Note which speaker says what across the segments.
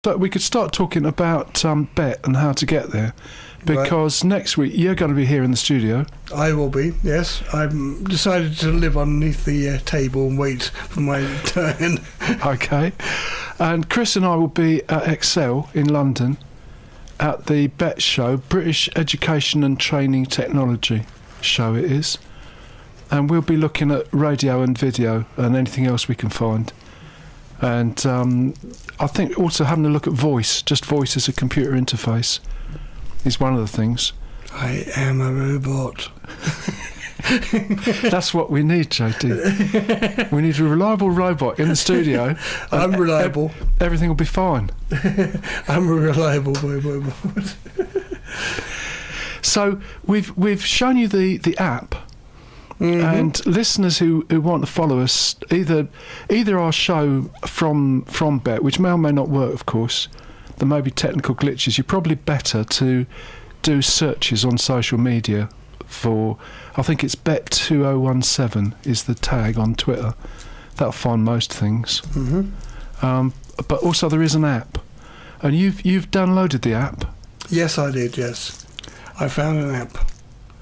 Speaker 1: So we could start talking about BETT and how to get there, because next week you're going to be here in the studio.
Speaker 2: I will be, yes. I've decided to live underneath the table and wait for my turn.
Speaker 1: Okay. And Chris and I will be at Exeter in London at the BETT show, British Education and Training Technology show it is. And we'll be looking at radio and video and anything else we can find. And I think also having a look at voice, just voice as a computer interface, is one of the things.
Speaker 2: I am a robot.
Speaker 1: That's what we need, JD. We need a reliable robot in the studio.
Speaker 2: I'm reliable.
Speaker 1: Everything will be fine.
Speaker 2: I'm a reliable robot.
Speaker 1: So we've shown you the app. Mm-hmm. And listeners who want to follow us, either our show from BETT, which may or may not work, of course, there may be technical glitches. You're probably better to do searches on social media for, I think it's BETT 2017 is the tag on Twitter. That'll find most things. Mm-hmm. But also there is an app, and you've downloaded the app.
Speaker 2: Yes, I did. Yes, I found an app,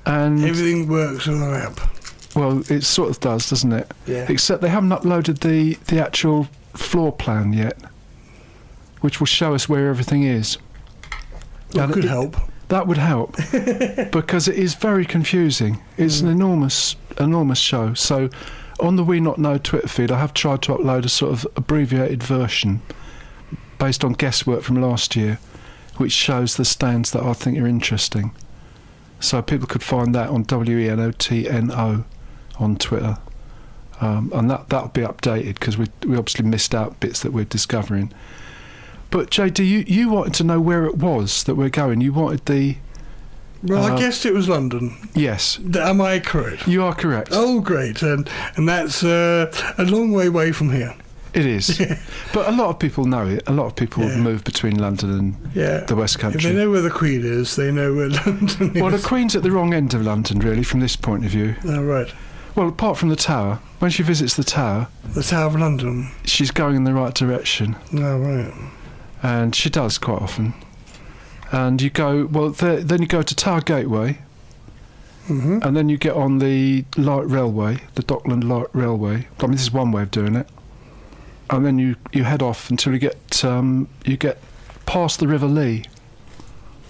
Speaker 1: and
Speaker 2: everything works on an app.
Speaker 1: Well, it sort of does, doesn't it?
Speaker 2: Yeah.
Speaker 1: Except they haven't uploaded the actual floor plan yet, which will show us where everything is.
Speaker 2: That could help.
Speaker 1: That would help, because it is very confusing. It's an enormous show. So on the We Not Know Twitter feed, I have tried to upload a sort of abbreviated version based on guesswork from last year, which shows the stands that I think are interesting. So people could find that on WENOTNO on Twitter, and that'll be updated, because we obviously missed out bits that we're discovering. But JD, you wanted to know where it was that we're going. You wanted the...
Speaker 2: Well, I guessed it was London.
Speaker 1: Yes.
Speaker 2: Am I correct?
Speaker 1: You are correct.
Speaker 2: Oh, great. And that's a long way away from here.
Speaker 1: It is. But a lot of people know it. A lot of people move between London and the West Country.
Speaker 2: If they know where the Queen is, they know where London is.
Speaker 1: Well, the Queen's at the wrong end of London, really, from this point of view.
Speaker 2: Oh, right.
Speaker 1: Well, apart from the Tower, when she visits the Tower...
Speaker 2: The Tower of London?
Speaker 1: She's going in the right direction.
Speaker 2: Oh, right.
Speaker 1: And she does quite often. And you go... Well, then you go to Tower Gateway, and then you get on the light railway, the Dockland Light Railway. I mean, this is one way of doing it. And then you head off until you get past the River Lee,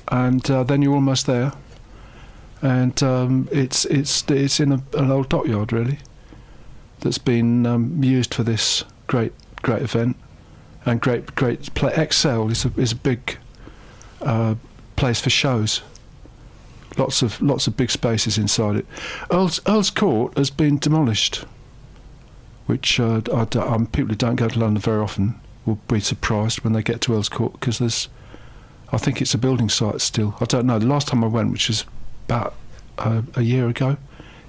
Speaker 1: and then you're almost there. And it's in an old dockyard, really, that's been used for this great event, and great play. Exeter is a big place for shows. Lots of big spaces inside it. Earl's Court has been demolished, which people who don't go to London very often will be surprised when they get to Earl's Court, because I think it's a building site still. I don't know. The last time I went, which was about a year ago,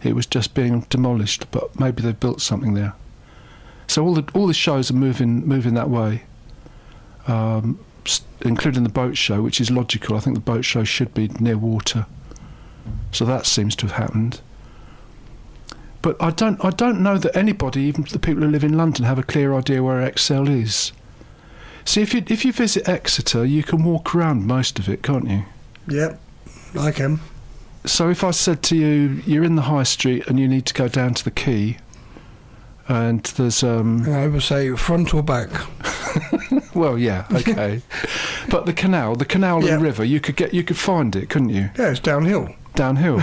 Speaker 1: it was just being demolished, but maybe they've built something there. So all the shows are moving that way, including the boat show, which is logical. I think the boat show should be near water, so that seems to have happened. But I don't know that anybody, even the people who live in London, have a clear idea where Exeter is. See, if you visit Exeter, you can walk around most of it, can't you?
Speaker 2: Yep, I can.
Speaker 1: So if I said to you, you're in the high street and you need to go down to the quay, and there's
Speaker 2: I would say front or back.
Speaker 1: Well, yeah, okay. But the canal and the river, you could find it, couldn't you?
Speaker 2: Yeah, it's downhill.
Speaker 1: Downhill.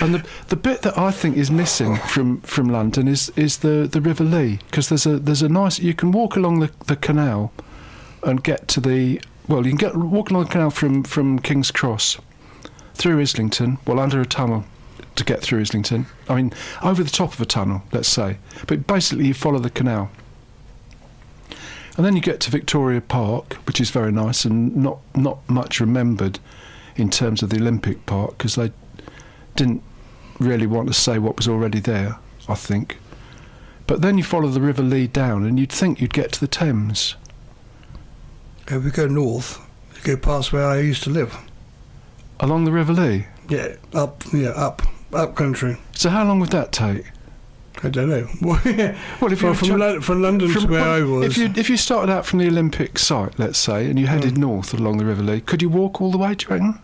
Speaker 1: And the bit that I think is missing from London is the River Lee, because there's a nice, you can walk along the canal and get to walk along the canal from King's Cross through Islington, under a tunnel to get through Islington. I mean, over the top of a tunnel, let's say. But basically you follow the canal. And then you get to Victoria Park, which is very nice and not much remembered in terms of the Olympic Park, because they didn't really want to say what was already there, I think. But then you follow the River Lee down and you'd think you'd get to the Thames.
Speaker 2: If we go north, you go past where I used to live.
Speaker 1: Along the River Lee?
Speaker 2: Yeah, up country.
Speaker 1: So how long would that take?
Speaker 2: I don't know.
Speaker 1: Well, if you
Speaker 2: from London to where I was...
Speaker 1: If you started out from the Olympic site, let's say, and you headed north along the River Lee, could you walk all the way, do you reckon?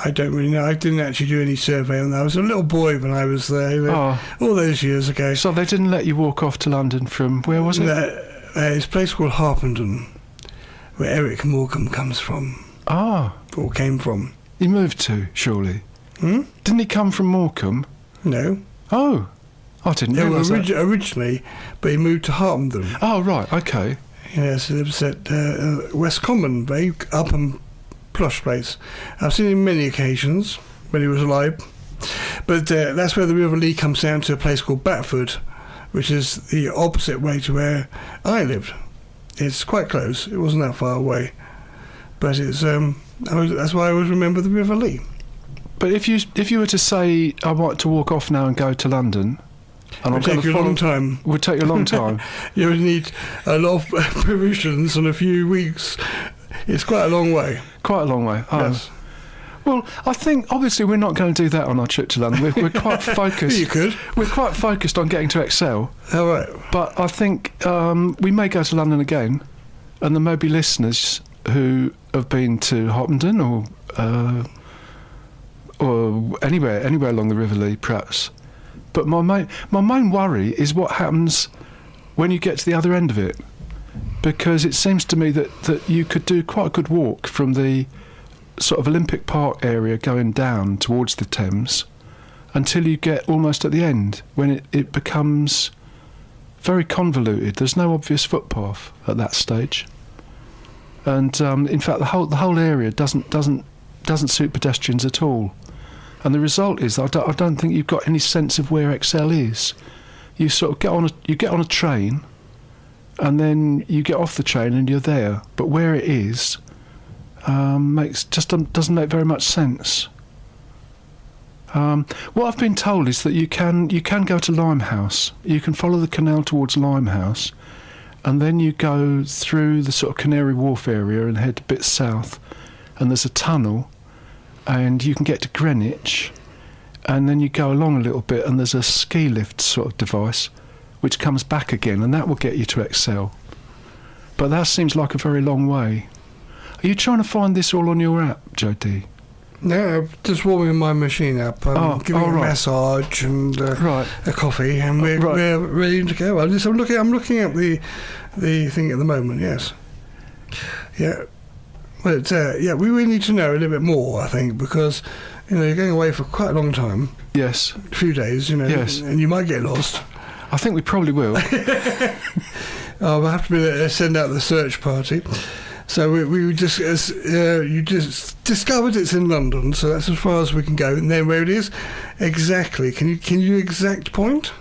Speaker 2: I don't really know. I didn't actually do any survey on that. I was a little boy when I was there, all those years ago.
Speaker 1: So they didn't let you walk off to London from, where was it?
Speaker 2: It's a place called Harpenden, where Eric Morecambe comes from.
Speaker 1: Ah.
Speaker 2: Or came from.
Speaker 1: He moved to, surely. Didn't he come from Morecambe?
Speaker 2: No.
Speaker 1: Oh. I didn't realise that.
Speaker 2: Originally, but he moved to Harpenden.
Speaker 1: Oh, right, okay.
Speaker 2: Yes, he lives at West Common, very up and plush place. I've seen him many occasions when he was alive. But that's where the River Lee comes down to a place called Batford, which is the opposite way to where I lived. It's quite close. It wasn't that far away. But it's that's why I always remember the River Lee.
Speaker 1: But if you were to say, I want to walk off now and go to London...
Speaker 2: It would take you a long time.
Speaker 1: Would take you a long time.
Speaker 2: You would need a lot of provisions and a few weeks. It's quite a long way.
Speaker 1: Quite a long way. Oh.
Speaker 2: Yes.
Speaker 1: Well, I think obviously we're not going to do that on our trip to London. We're quite focused.
Speaker 2: You could.
Speaker 1: We're quite focused on getting to Excel.
Speaker 2: All right.
Speaker 1: But I think we may go to London again, and there may be listeners who have been to Harpenden or anywhere along the River Lee, perhaps. But my main worry is what happens when you get to the other end of it, because it seems to me that you could do quite a good walk from the sort of Olympic Park area going down towards the Thames until you get almost at the end, when it becomes very convoluted. There's no obvious footpath at that stage, and in fact the whole area doesn't suit pedestrians at all. And the result is I don't think you've got any sense of where Excel is. You sort of get on a train, and then you get off the train and you're there. But where it is doesn't make very much sense. What I've been told is that you can go to Limehouse. You can follow the canal towards Limehouse, and then you go through the sort of Canary Wharf area and head a bit south, and there's a tunnel. And you can get to Greenwich, and then you go along a little bit and there's a ski lift sort of device which comes back again, and that will get you to Excel. But that seems like a very long way. Are you trying to find this all on your app, Jody?
Speaker 2: No, I'm just warming my machine up. I'm giving it a massage and a coffee, and we're ready to go. I'm looking at the thing at the moment, yes. Yeah. But we really need to know a little bit more, I think, because you're going away for quite a long time.
Speaker 1: Yes.
Speaker 2: A few days,
Speaker 1: Yes.
Speaker 2: And you might get lost.
Speaker 1: I think we probably will.
Speaker 2: I'll have to send out the search party. So we just you just discovered it's in London, so that's as far as we can go. And then where it is exactly? Can you exact point?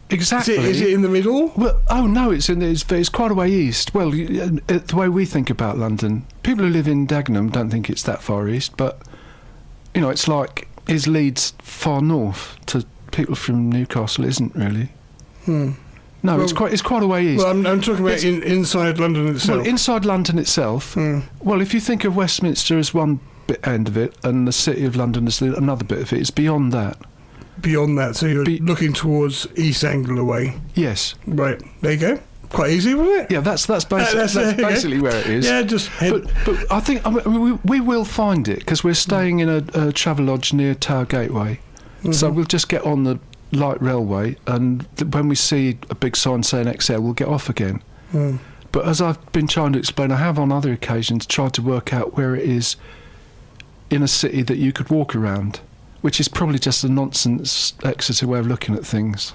Speaker 1: Exactly.
Speaker 2: Is it in the middle?
Speaker 1: Well, no, it's quite a way east. Well, the way we think about London, people who live in Dagenham don't think it's that far east, but it's like, is Leeds far north to people from Newcastle? Isn't really. No, well, it's quite a way east.
Speaker 2: Well, I'm talking about inside London itself.
Speaker 1: Well, inside London itself. Well, if you think of Westminster as one end of it and the City of London as another bit of it, it's beyond that.
Speaker 2: Beyond that, so you're looking towards East Anglia way.
Speaker 1: Yes.
Speaker 2: Right, there you go. Quite easy, wasn't it?
Speaker 1: Yeah, that's basically where it is.
Speaker 2: Yeah, just head.
Speaker 1: But I think we will find it, because we're staying in a travel lodge near Tower Gateway. So we'll just get on the light railway, and when we see a big sign saying Exeter, we'll get off again. But as I've been trying to explain, I have on other occasions tried to work out where it is in a city that you could walk around, which is probably just a nonsense Exeter way of looking at things.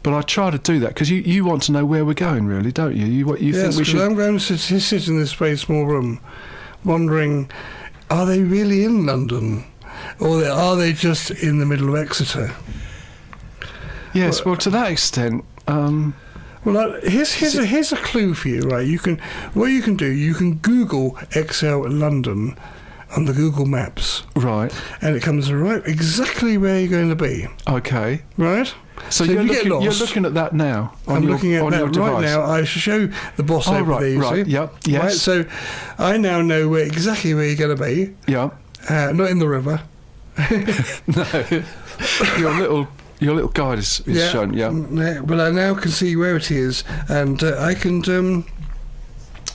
Speaker 1: But I try to do that because you want to know where we're going, really, don't you? You think we should.
Speaker 2: I'm going to sit in this very small room, wondering, are they really in London, or are they just in the middle of Exeter?
Speaker 1: Yes, well, to that extent.
Speaker 2: Here's a clue for you, right? You can Google Excel London on the Google Maps.
Speaker 1: Right.
Speaker 2: And it comes right exactly where you're going to be.
Speaker 1: Okay.
Speaker 2: Right?
Speaker 1: So you're looking at that now.
Speaker 2: I'm looking at that right now. I should show the boss over there.
Speaker 1: Right. Yep. Yes.
Speaker 2: Right. So I now know exactly where you're going to be.
Speaker 1: Yeah.
Speaker 2: Not in the river.
Speaker 1: No. Your little guide is shown. Yeah.
Speaker 2: Well, I now can see where it is, and I can.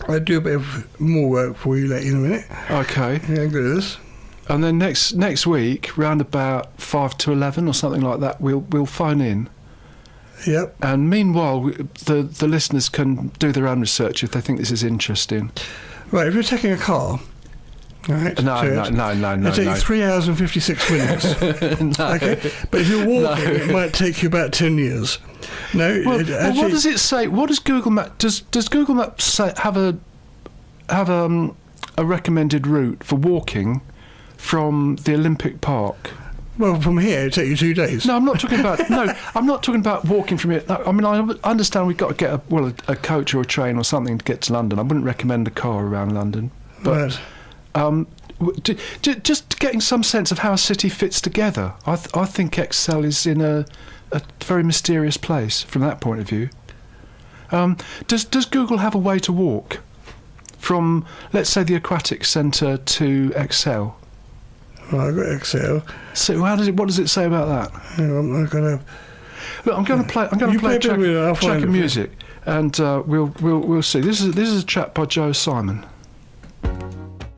Speaker 2: I do a bit of more work for you later in a minute.
Speaker 1: Okay.
Speaker 2: Yeah, good at this.
Speaker 1: And then next week, round about 5 to 11 or something like that, we'll phone in.
Speaker 2: Yep.
Speaker 1: And meanwhile, the listeners can do their own research if they think this is interesting.
Speaker 2: Right, if you're taking a car, right?
Speaker 1: No.
Speaker 2: It'll take you 3 hours and 56 minutes.
Speaker 1: No.
Speaker 2: Okay, but if you're walking, it might take you about 10 years. No.
Speaker 1: Well, what does it say? What does Google Maps does Google Maps say, have a recommended route for walking from the Olympic Park?
Speaker 2: Well, from here it'll take you 2 days.
Speaker 1: No, I'm not talking about. I'm not talking about walking from here. I mean, I understand we've got to get a coach or a train or something to get to London. I wouldn't recommend a car around London, but just getting some sense of how a city fits together. I think Excel is in a very mysterious place from that point of view. Does Google have a way to walk from, let's say, the Aquatic Centre to Excel?
Speaker 2: Well, I've got Excel.
Speaker 1: So what does it say about that?
Speaker 2: Hang on, I'm going to.
Speaker 1: Look, I'm going to play a track of music, and we'll see. This is a track by Joe Simon.